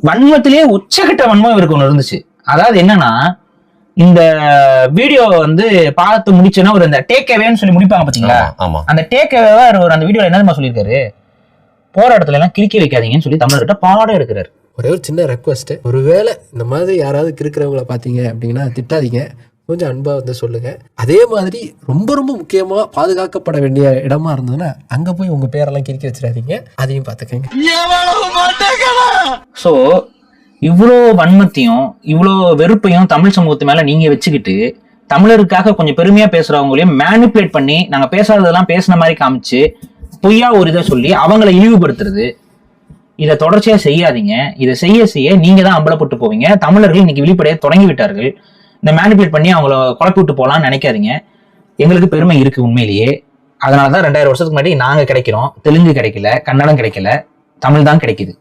வன்மத்திலேயே உச்சகட்ட வன்மம் இவருக்கு ஒண்ணு இருந்துச்சு. அதாவது என்னன்னா, இந்த வீடியோ வந்து பார்த்து முடிச்சோன்னா ஒரு அந்த டேக் அவேன்னு சொல்லி முடிப்பாங்க பாத்தீங்களா, அந்த டேக் அவேவா ஒரு அந்த வீடியோல என்ன சொல்லியிருக்காரு, போராட்டத்துல எல்லாம் கிறுக்கி வைக்காதீங்கன்னு சொல்லி தமிழர்கிட்ட பாடம் எடுக்கிறாரு. ஒரே ஒரு சின்ன ரெக்வஸ்ட், ஒருவேளை இந்த மாதிரி யாராவது கிறுக்கிறவங்களை பாத்தீங்க அப்படின்னா திட்டாதீங்க, கொஞ்சம் அன்பா வந்து சொல்லுங்க. அதே மாதிரி ரொம்ப ரொம்ப முக்கியமா பாதுகாக்கப்பட வேண்டிய இடமா இருந்ததுன்னா அங்க போய் உங்க பேரெல்லாம் கிறுக்கி வச்சிடாதீங்க, அதையும் பாத்துக்கங்க. சோ இவ்வளோ வன்மத்தையும் இவ்வளோ வெறுப்பையும் தமிழ் சமூகத்து மேல நீங்க வச்சுக்கிட்டு தமிழருக்காக கொஞ்சம் பெருமையா பேசுறவங்களையும் மேனிபுலேட் பண்ணி நாங்க பேசாததெல்லாம் பேசின மாதிரி காமிச்சு பொய்யா ஒரு இதை சொல்லி அவங்களை இழிவுபடுத்துறது, இதை தொடர்ச்சியா செய்யாதீங்க. இதை செய்ய செய்ய நீங்க தான் அம்பலப்பட்டு போவீங்க. தமிழர்கள் இன்னைக்கு வெளிப்படைய தொடங்கி விட்டார்கள். இந்த மேனிபுலேட் பண்ணி அவங்கள குழப்பி விட்டு போலாம்னு நினைக்காதீங்க. எங்களுக்கு பெருமை இருக்கு உண்மையிலேயே. அதனாலதான் 2000 வருஷத்துக்கு முன்னாடி நாங்க கிடைக்கிறோம். தெலுங்கு கிடைக்கல, கன்னடம் கிடைக்கல, தமிழ் தான் கிடைக்குது.